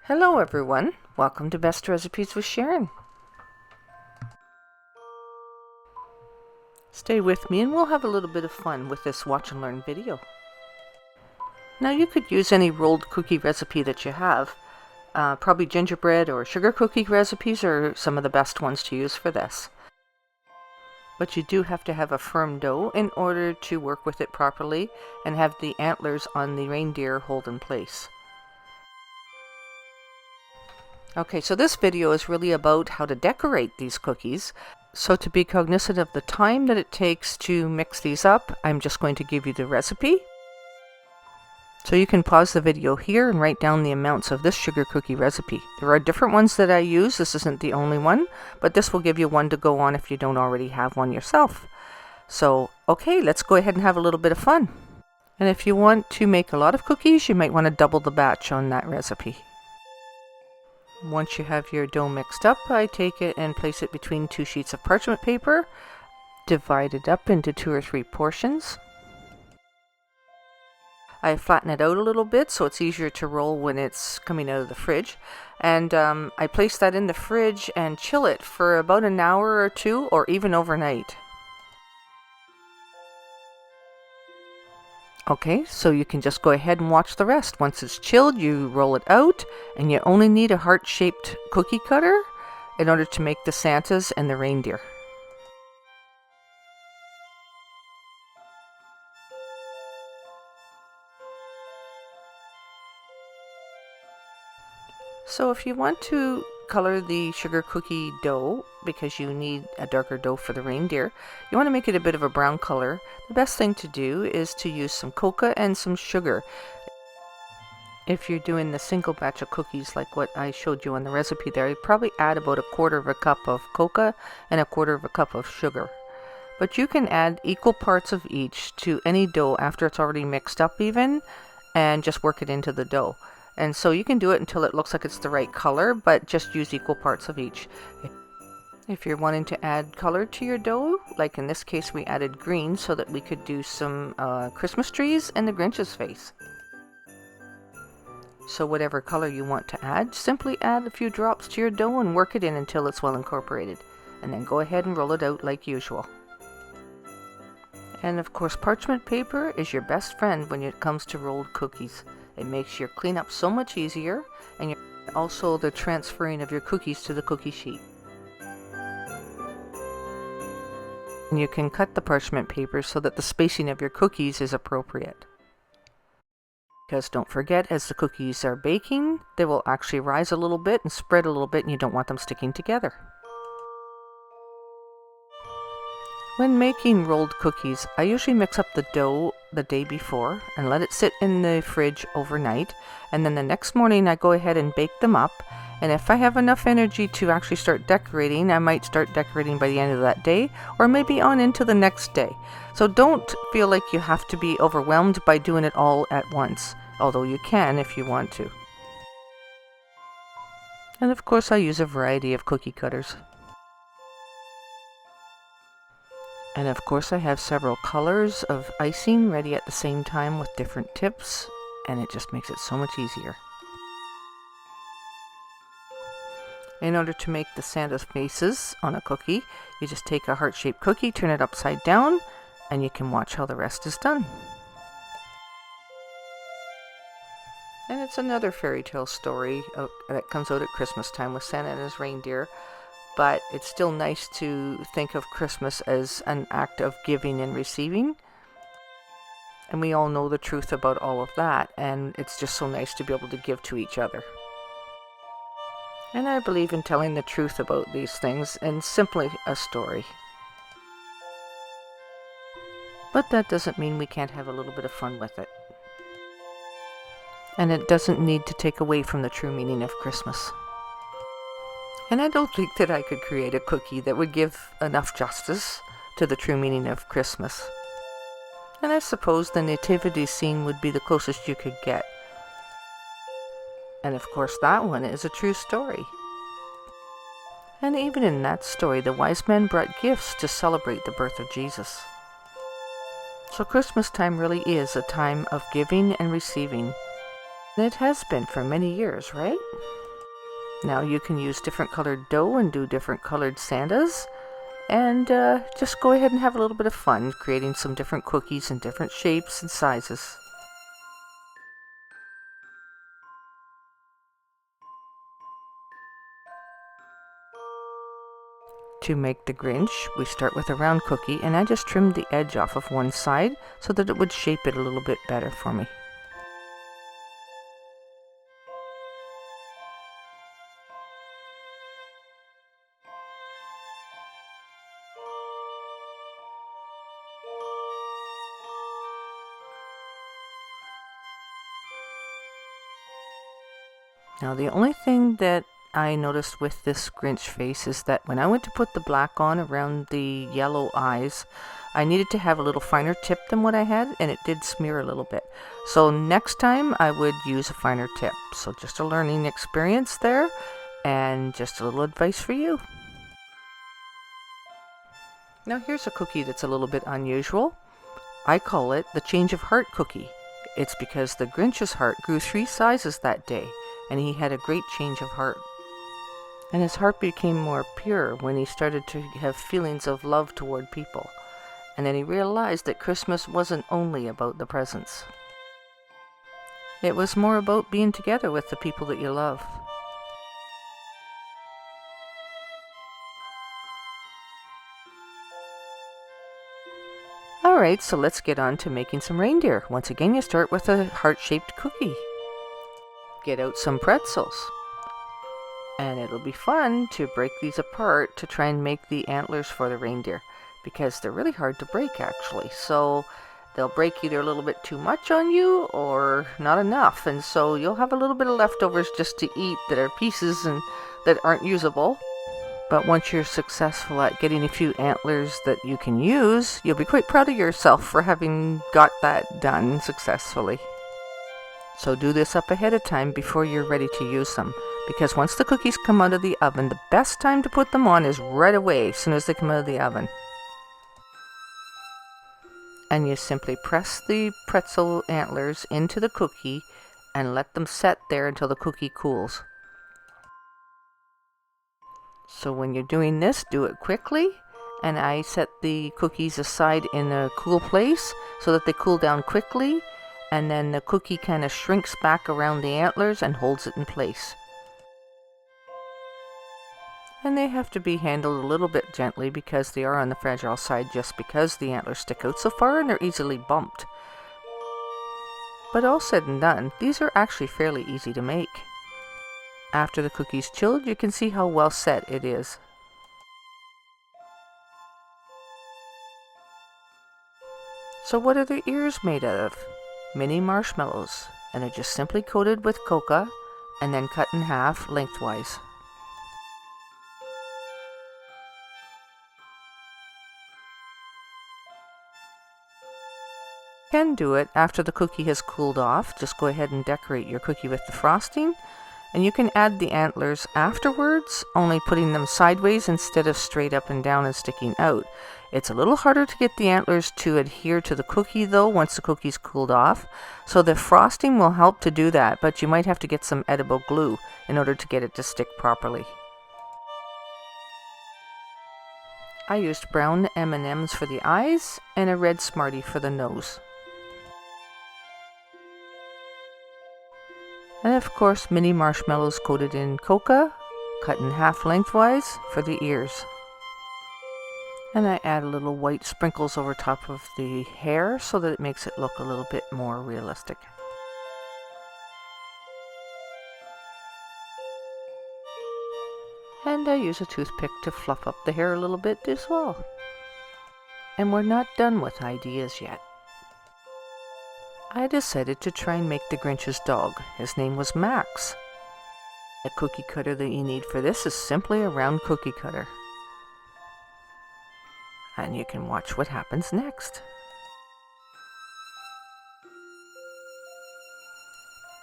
Hello everyone, welcome to Best Recipes with Sharon. Stay with me and we'll have a little bit of fun with this watch and learn video. Now you could use any rolled cookie recipe that you have. Probably gingerbread or sugar cookie recipes are some of the best ones to use for this. But you do have to have a firm dough in order to work with it properly and have the antlers on the reindeer hold in place. Okay, so this video is really about how to decorate these cookies. So to be cognizant of the time that it takes to mix these up, I'm just going to give you the recipe. So you can pause the video here and write down the amounts of this sugar cookie recipe. There are different ones that I use, this isn't the only one, but this will give you one to go on if you don't already have one yourself. So, okay, let's go ahead and have a little bit of fun. And if you want to make a lot of cookies, you might want to double the batch on that recipe. Once you have your dough mixed up, I take it and place it between two sheets of parchment paper, divide it up into 2 or 3 portions. I flatten it out a little bit so it's easier to roll when it's coming out of the fridge. And I place that in the fridge and chill it for about an hour or 2 or even overnight. Okay, so you can just go ahead and watch the rest. Once it's chilled, you roll it out, and you only need a heart-shaped cookie cutter in order to make the Santas and the reindeer. So if you want to color the sugar cookie dough, because you need a darker dough for the reindeer, you want to make it a bit of a brown color. The best thing to do is to use some cocoa and some sugar. If you're doing the single batch of cookies like what I showed you on the recipe there, you'd probably add about 1/4 cup of cocoa and 1/4 cup of sugar. But you can add equal parts of each to any dough after it's already mixed up even, and just work it into the dough. And so you can do it until it looks like it's the right color, but just use equal parts of each. If you're wanting to add color to your dough, like in this case we added green so that we could do some Christmas trees and the Grinch's face. So whatever color you want to add, simply add a few drops to your dough and work it in until it's well incorporated. And then go ahead and roll it out like usual. And of course parchment paper is your best friend when it comes to rolled cookies. It makes your cleanup so much easier, and also the transferring of your cookies to the cookie sheet. And you can cut the parchment paper so that the spacing of your cookies is appropriate. Because don't forget, as the cookies are baking, they will actually rise a little bit and spread a little bit, and you don't want them sticking together. When making rolled cookies, I usually mix up the dough the day before and let it sit in the fridge overnight, and then the next morning I go ahead and bake them up. And if I have enough energy to actually start decorating, I might start decorating by the end of that day, or maybe on into the next day. So don't feel like you have to be overwhelmed by doing it all at once, although you can if you want to. And of course I use a variety of cookie cutters. And of course I have several colors of icing ready at the same time with different tips, and it just makes it so much easier. In order to make the Santa's faces on a cookie, you just take a heart-shaped cookie, turn it upside down, and you can watch how the rest is done. And it's another fairy tale story that comes out at Christmas time with Santa and his reindeer. But it's still nice to think of Christmas as an act of giving and receiving. And we all know the truth about all of that, and it's just so nice to be able to give to each other. And I believe in telling the truth about these things and simply a story. But that doesn't mean we can't have a little bit of fun with it. And it doesn't need to take away from the true meaning of Christmas. And I don't think that I could create a cookie that would give enough justice to the true meaning of Christmas. And I suppose the nativity scene would be the closest you could get. And of course that one is a true story. And even in that story, the wise men brought gifts to celebrate the birth of Jesus. So Christmas time really is a time of giving and receiving. It has been for many years, right? Now you can use different colored dough and do different colored Santas, and just go ahead and have a little bit of fun creating some different cookies in different shapes and sizes. To make the Grinch, we start with a round cookie, and I just trimmed the edge off of one side so that it would shape it a little bit better for me. Now the only thing that I noticed with this Grinch face is that when I went to put the black on around the yellow eyes, I needed to have a little finer tip than what I had, and it did smear a little bit. So next time I would use a finer tip. So just a learning experience there, and just a little advice for you. Now here's a cookie that's a little bit unusual. I call it the change of heart cookie. It's because the Grinch's heart grew 3 sizes that day, and he had a great change of heart. And his heart became more pure when he started to have feelings of love toward people. And then he realized that Christmas wasn't only about the presents. It was more about being together with the people that you love. Alright, so let's get on to making some reindeer. Once again, you start with a heart-shaped cookie. Get out some pretzels. And it'll be fun to break these apart to try and make the antlers for the reindeer, because they're really hard to break actually. So they'll break either a little bit too much on you or not enough, and so you'll have a little bit of leftovers just to eat that are pieces and that aren't usable. But once you're successful at getting a few antlers that you can use, you'll be quite proud of yourself for having got that done successfully. So do this up ahead of time before you're ready to use them, because once the cookies come out of the oven, the best time to put them on is right away, as soon as they come out of the oven. And you simply press the pretzel antlers into the cookie and let them set there until the cookie cools. So when you're doing this, do it quickly, and I set the cookies aside in a cool place so that they cool down quickly, and then the cookie kind of shrinks back around the antlers and holds it in place. And they have to be handled a little bit gently because they are on the fragile side, just because the antlers stick out so far and they're easily bumped. But all said and done, these are actually fairly easy to make. After the cookie's chilled, you can see how well set it is. So what are the ears made of? Mini marshmallows, and they're just simply coated with cocoa and then cut in half lengthwise. You can do it after the cookie has cooled off. Just go ahead and decorate your cookie with the frosting, and you can add the antlers afterwards, only putting them sideways instead of straight up and down and sticking out. It's a little harder to get the antlers to adhere to the cookie though once the cookie's cooled off, so the frosting will help to do that, but you might have to get some edible glue in order to get it to stick properly. I used brown M&Ms for the eyes and a red Smartie for the nose. And of course, mini marshmallows coated in cocoa, cut in half lengthwise for the ears. And I add a little white sprinkles over top of the hair so that it makes it look a little bit more realistic. And I use a toothpick to fluff up the hair a little bit as well. And we're not done with ideas yet. I decided to try and make the Grinch's dog. His name was Max. The cookie cutter that you need for this is simply a round cookie cutter. And you can watch what happens next.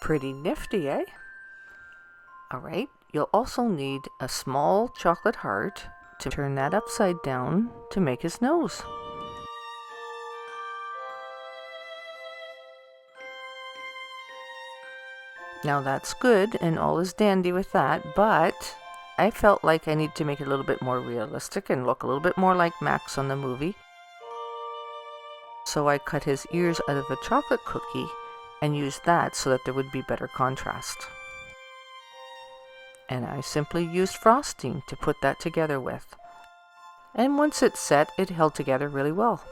Pretty nifty, eh? Alright, you'll also need a small chocolate heart to turn that upside down to make his nose. Now that's good and all is dandy with that, but I felt like I need to make it a little bit more realistic and look a little bit more like Max on the movie. So I cut his ears out of a chocolate cookie and used that so that there would be better contrast. And I simply used frosting to put that together with. And once it's set, it held together really well.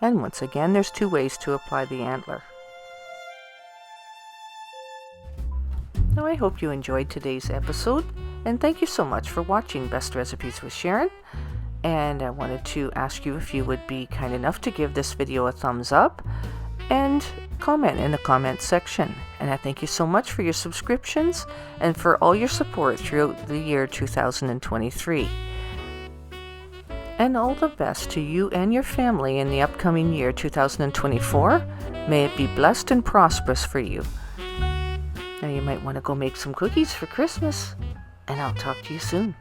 And once again, there's 2 ways to apply the antler. Now I hope you enjoyed today's episode, and thank you so much for watching Best Recipes with Sharon. And I wanted to ask you if you would be kind enough to give this video a thumbs up and comment in the comments section. And I thank you so much for your subscriptions and for all your support throughout the year 2023. And all the best to you and your family in the upcoming year 2024. May it be blessed and prosperous for you. Now you might want to go make some cookies for Christmas, and I'll talk to you soon.